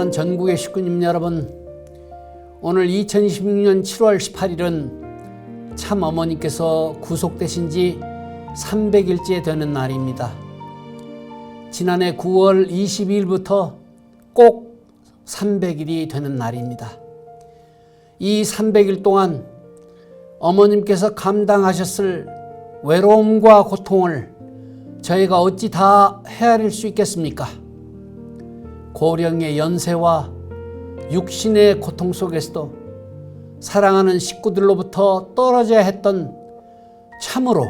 사랑하는 전국의 식구님 여러분, 오늘 2026년 7월 18일은 참 어머니께서 구속되신 지 300일째 되는 날입니다. 지난해 9월 22일부터 꼭 300일이 되는 날입니다. 이 300일 동안 어머님께서 감당하셨을 외로움과 고통을 저희가 어찌 다 헤아릴 수 있겠습니까? 고령의 연세와 육신의 고통 속에서도 사랑하는 식구들로부터 떨어져야 했던 참으로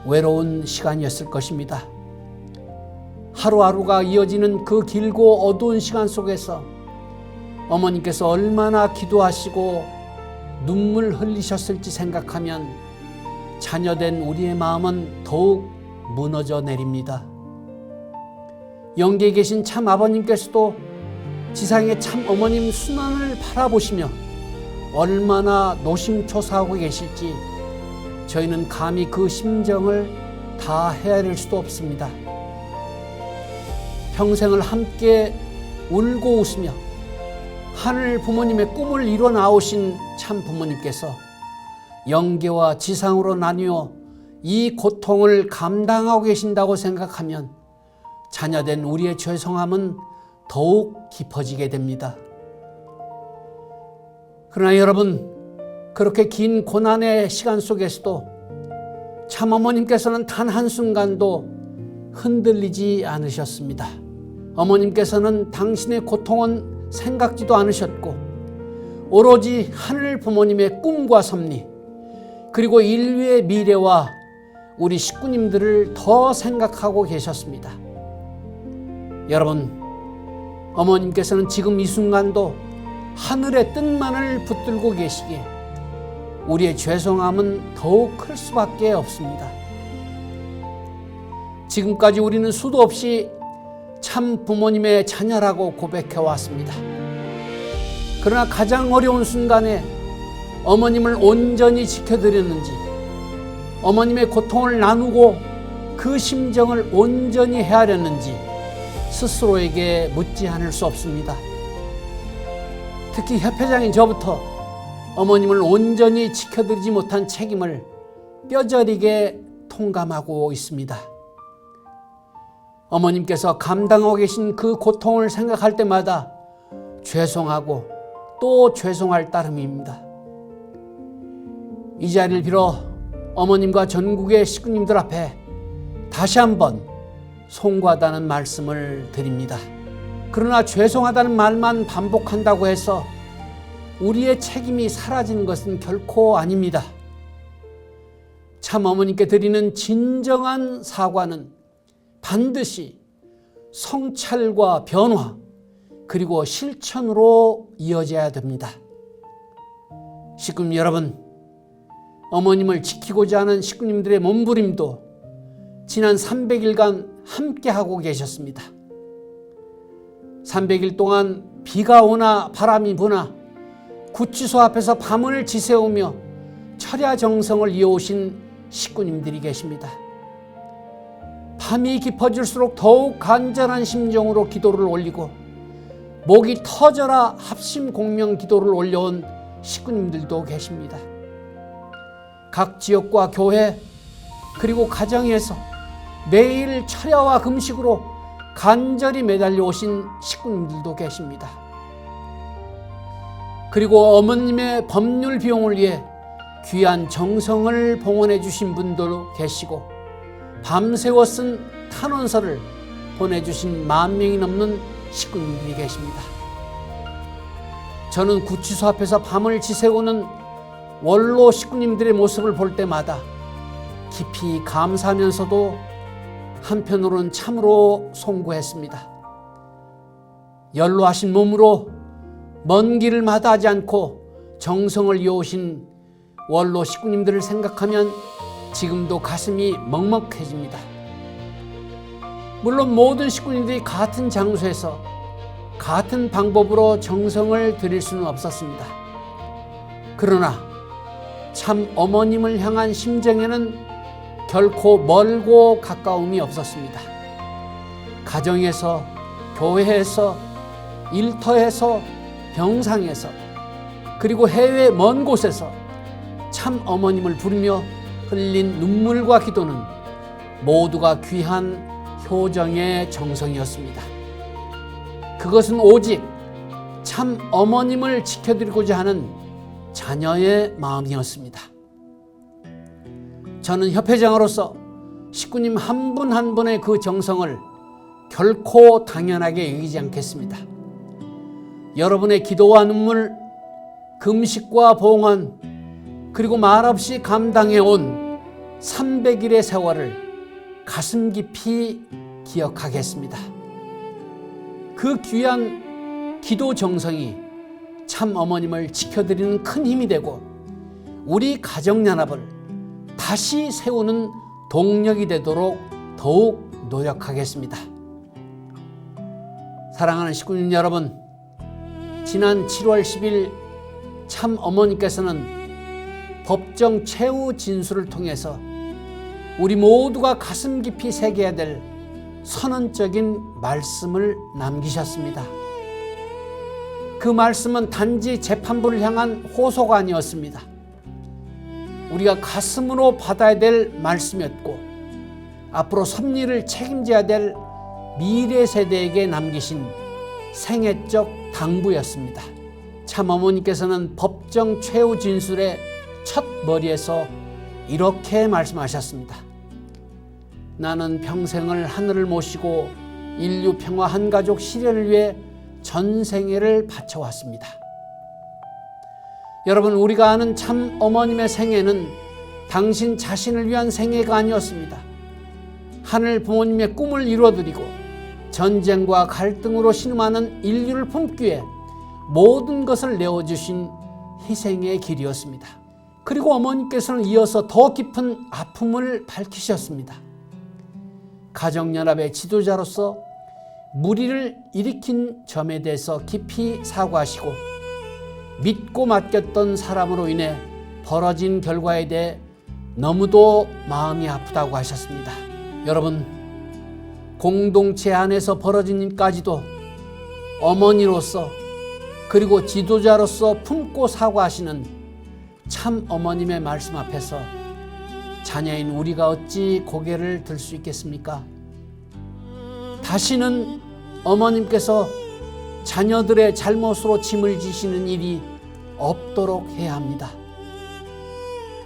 외로운 시간이었을 것입니다. 하루하루가 이어지는 그 길고 어두운 시간 속에서 어머니께서 얼마나 기도하시고 눈물 흘리셨을지 생각하면 자녀된 우리의 마음은 더욱 무너져 내립니다. 영계에 계신 참 아버님께서도 지상의 참 어머님 순환을 바라보시며 얼마나 노심초사하고 계실지 저희는 감히 그 심정을 다 헤아릴 수도 없습니다. 평생을 함께 울고 웃으며 하늘 부모님의 꿈을 이뤄 나오신 참 부모님께서 영계와 지상으로 나뉘어 이 고통을 감당하고 계신다고 생각하면 자녀된 우리의 죄송함은 더욱 깊어지게 됩니다. 그러나 여러분, 그렇게 긴 고난의 시간 속에서도 참 어머님께서는 단 한순간도 흔들리지 않으셨습니다. 어머님께서는 당신의 고통은 생각지도 않으셨고 오로지 하늘 부모님의 꿈과 섭리 그리고 인류의 미래와 우리 식구님들을 더 생각하고 계셨습니다. 여러분, 어머님께서는 지금 이 순간도 하늘의 뜻만을 붙들고 계시기에 우리의 죄송함은 더욱 클 수밖에 없습니다. 지금까지 우리는 수도 없이 참 부모님의 자녀라고 고백해 왔습니다. 그러나 가장 어려운 순간에 어머님을 온전히 지켜드렸는지, 어머님의 고통을 나누고 그 심정을 온전히 헤아렸는지 스스로에게 묻지 않을 수 없습니다. 특히 협회장인 저부터 어머님을 온전히 지켜드리지 못한 책임을 뼈저리게 통감하고 있습니다. 어머님께서 감당하고 계신 그 고통을 생각할 때마다 죄송하고 또 죄송할 따름입니다. 이 자리를 빌어 어머님과 전국의 식구님들 앞에 다시 한번 송구하다는 말씀을 드립니다. 그러나 죄송하다는 말만 반복한다고 해서 우리의 책임이 사라지는 것은 결코 아닙니다. 참 어머님께 드리는 진정한 사과는 반드시 성찰과 변화 그리고 실천으로 이어져야 됩니다. 식구님 여러분, 어머님을 지키고자 하는 식구님들의 몸부림도 지난 300일간 함께하고 계셨습니다. 300일 동안 비가 오나 바람이 부나 구치소 앞에서 밤을 지새우며 철야정성을 이어오신 식구님들이 계십니다. 밤이 깊어질수록 더욱 간절한 심정으로 기도를 올리고 목이 터져라 합심 공명 기도를 올려온 식구님들도 계십니다. 각 지역과 교회 그리고 가정에서 매일 철야와 금식으로 간절히 매달려 오신 식구님들도 계십니다. 그리고 어머님의 법률 비용을 위해 귀한 정성을 봉헌해 주신 분도 계시고 밤새워 쓴 탄원서를 보내주신 10,000명이 넘는 식구님들이 계십니다. 저는 구치소 앞에서 밤을 지새우는 원로 식구님들의 모습을 볼 때마다 깊이 감사하면서도 한편으로는 참으로 송구했습니다. 연로하신 몸으로 먼 길을 마다하지 않고 정성을 이어오신 원로 식구님들을 생각하면 지금도 가슴이 먹먹해집니다. 물론 모든 식구님들이 같은 장소에서 같은 방법으로 정성을 드릴 수는 없었습니다. 그러나 참 어머님을 향한 심정에는 결코 멀고 가까움이 없었습니다. 가정에서, 교회에서, 일터에서, 병상에서, 그리고 해외 먼 곳에서 참 어머님을 부르며 흘린 눈물과 기도는 모두가 귀한 효정의 정성이었습니다. 그것은 오직 참 어머님을 지켜드리고자 하는 자녀의 마음이었습니다. 저는 협회장으로서 식구님 한 분 한 분의 그 정성을 결코 당연하게 여기지 않겠습니다. 여러분의 기도와 눈물, 금식과 봉헌, 그리고 말없이 감당해온 300일의 세월을 가슴 깊이 기억하겠습니다. 그 귀한 기도 정성이 참 어머님을 지켜드리는 큰 힘이 되고 우리 가정연합을 다시 세우는 동력이 되도록 더욱 노력하겠습니다. 사랑하는 식구님 여러분, 지난 7월 10일 참 어머니께서는 법정 최후 진술을 통해서 우리 모두가 가슴 깊이 새겨야 될 선언적인 말씀을 남기셨습니다. 그 말씀은 단지 재판부를 향한 호소가 아니었습니다. 우리가 가슴으로 받아야 될 말씀이었고 앞으로 섭리를 책임져야 될 미래 세대에게 남기신 생애적 당부였습니다. 참 어머니께서는 법정 최후 진술의 첫 머리에서 이렇게 말씀하셨습니다. 나는 평생을 하늘을 모시고 인류 평화 한가족 실현을 위해 전생애를 바쳐왔습니다. 여러분, 우리가 아는 참 어머님의 생애는 당신 자신을 위한 생애가 아니었습니다. 하늘 부모님의 꿈을 이루어드리고 전쟁과 갈등으로 신음하는 인류를 품기 위해 모든 것을 내어주신 희생의 길이었습니다. 그리고 어머니께서는 이어서 더 깊은 아픔을 밝히셨습니다. 가정연합의 지도자로서 무리를 일으킨 점에 대해서 깊이 사과하시고 믿고 맡겼던 사람으로 인해 벌어진 결과에 대해 너무도 마음이 아프다고 하셨습니다. 여러분, 공동체 안에서 벌어진 일까지도 어머니로서 그리고 지도자로서 품고 사과하시는 참 어머님의 말씀 앞에서 자녀인 우리가 어찌 고개를 들 수 있겠습니까? 다시는 어머님께서 자녀들의 잘못으로 짐을 지시는 일이 없도록 해야 합니다.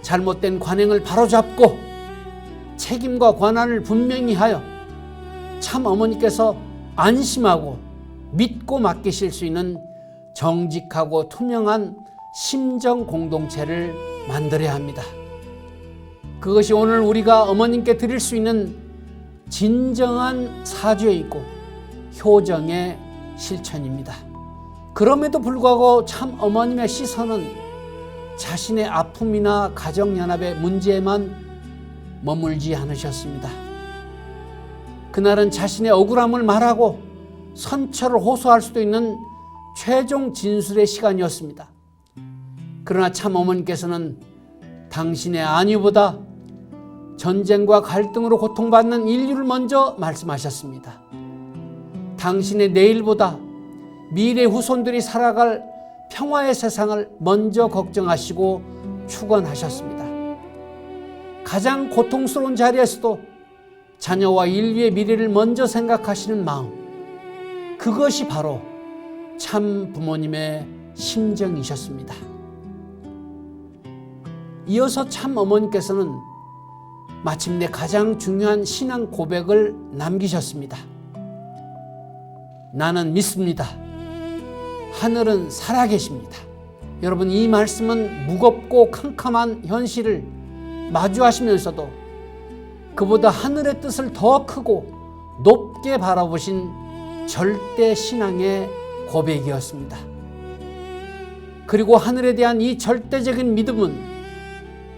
잘못된 관행을 바로잡고 책임과 권한을 분명히 하여 참 어머니께서 안심하고 믿고 맡기실 수 있는 정직하고 투명한 심정 공동체를 만들어야 합니다. 그것이 오늘 우리가 어머님께 드릴 수 있는 진정한 사죄이고 효정의 실천입니다. 그럼에도 불구하고 참 어머님의 시선은 자신의 아픔이나 가정연합의 문제에만 머물지 않으셨습니다. 그날은 자신의 억울함을 말하고 선처를 호소할 수도 있는 최종 진술의 시간이었습니다. 그러나 참 어머니께서는 당신의 안위보다 전쟁과 갈등으로 고통받는 인류를 먼저 말씀하셨습니다. 당신의 내일보다 미래 후손들이 살아갈 평화의 세상을 먼저 걱정하시고 축원하셨습니다. 가장 고통스러운 자리에서도 자녀와 인류의 미래를 먼저 생각하시는 마음, 그것이 바로 참 부모님의 심정이셨습니다. 이어서 참 어머니께서는 마침내 가장 중요한 신앙 고백을 남기셨습니다. 나는 믿습니다. 하늘은 살아계십니다. 여러분, 이 말씀은 무겁고 캄캄한 현실을 마주하시면서도 그보다 하늘의 뜻을 더 크고 높게 바라보신 절대 신앙의 고백이었습니다. 그리고 하늘에 대한 이 절대적인 믿음은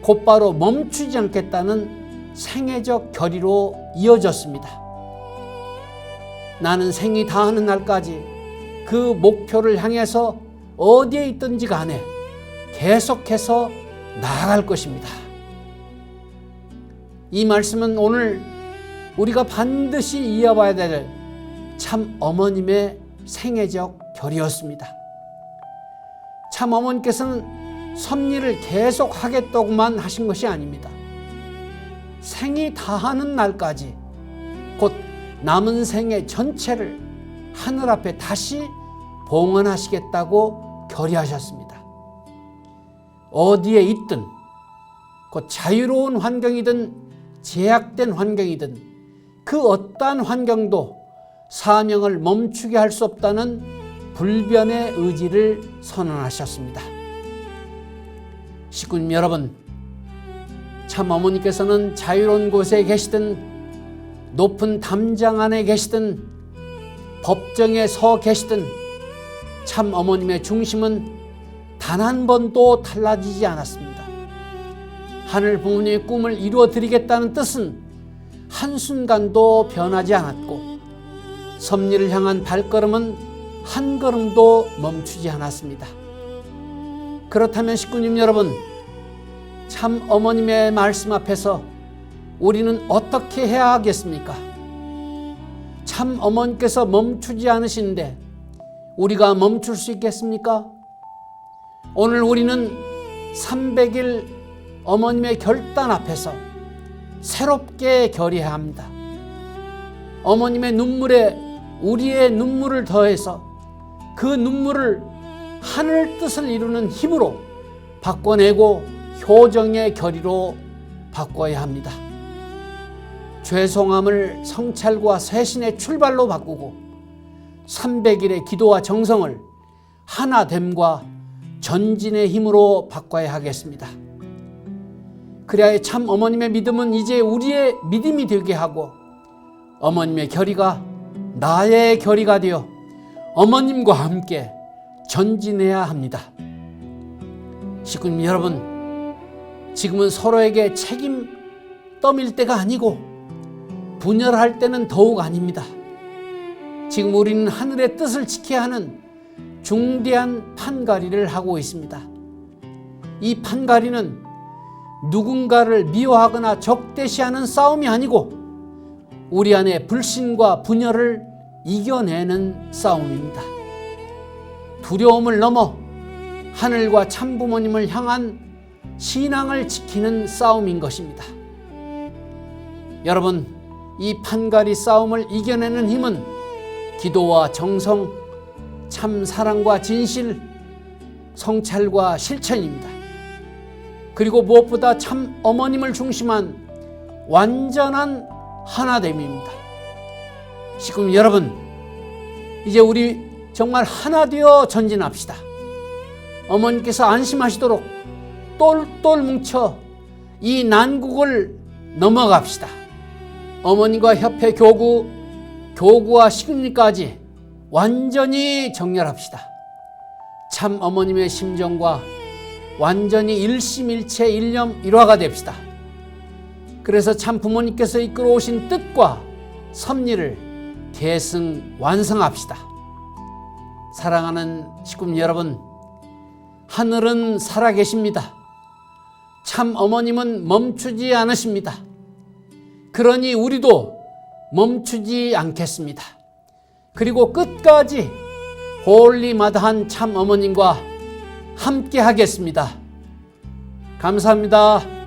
곧바로 멈추지 않겠다는 생애적 결의로 이어졌습니다. 나는 생이 다하는 날까지 그 목표를 향해서 어디에 있든지 간에 계속해서 나아갈 것입니다. 이 말씀은 오늘 우리가 반드시 이어봐야 될 참 어머님의 생애적 결이었습니다. 참 어머니께서는 섭리를 계속 하겠다고만 하신 것이 아닙니다. 생이 다하는 날까지, 곧 남은 생애 전체를 하늘 앞에 다시 봉헌하시겠다고 결의하셨습니다. 어디에 있든, 곧 자유로운 환경이든 제약된 환경이든 그 어떠한 환경도 사명을 멈추게 할 수 없다는 불변의 의지를 선언하셨습니다. 식구님 여러분, 참 어머니께서는 자유로운 곳에 계시든 높은 담장 안에 계시든 법정에 서 계시든 참 어머님의 중심은 단 한 번도 달라지지 않았습니다. 하늘 부모님의 꿈을 이루어 드리겠다는 뜻은 한순간도 변하지 않았고 섭리를 향한 발걸음은 한 걸음도 멈추지 않았습니다. 그렇다면 식구님 여러분, 참 어머님의 말씀 앞에서 우리는 어떻게 해야 하겠습니까? 참 어머니께서 멈추지 않으시는데 우리가 멈출 수 있겠습니까? 오늘 우리는 300일 어머님의 결단 앞에서 새롭게 결의해야 합니다. 어머님의 눈물에 우리의 눈물을 더해서 그 눈물을 하늘 뜻을 이루는 힘으로 바꿔내고 효정의 결의로 바꿔야 합니다. 죄송함을 성찰과 쇄신의 출발로 바꾸고 300일의 기도와 정성을 하나됨과 전진의 힘으로 바꿔야 하겠습니다. 그래야 참 어머님의 믿음은 이제 우리의 믿음이 되게 하고 어머님의 결의가 나의 결의가 되어 어머님과 함께 전진해야 합니다. 식구님 여러분, 지금은 서로에게 책임 떠밀 때가 아니고 분열할 때는 더욱 아닙니다. 지금 우리는 하늘의 뜻을 지켜야 하는 중대한 판가리를 하고 있습니다. 이 판가리는 누군가를 미워하거나 적대시하는 싸움이 아니고 우리 안에 불신과 분열을 이겨내는 싸움입니다. 두려움을 넘어 하늘과 참부모님을 향한 신앙을 지키는 싸움인 것입니다. 여러분, 이 판가리 싸움을 이겨내는 힘은 기도와 정성, 참 사랑과 진실, 성찰과 실천입니다. 그리고 무엇보다 참 어머님을 중심한 완전한 하나됨입니다. 지금 여러분, 이제 우리 정말 하나 되어 전진합시다. 어머니께서 안심하시도록 똘똘 뭉쳐 이 난국을 넘어갑시다. 어머니과 협회 교구, 교구와 식구님까지 완전히 정렬합시다. 참 어머님의 심정과 완전히 일심일체 일념 일화가 됩시다. 그래서 참 부모님께서 이끌어 오신 뜻과 섭리를 계승 완성합시다. 사랑하는 식구님 여러분, 하늘은 살아계십니다. 참 어머님은 멈추지 않으십니다. 그러니 우리도 멈추지 않겠습니다. 그리고 끝까지 홀리마다한 참 어머님과 함께 하겠습니다. 감사합니다.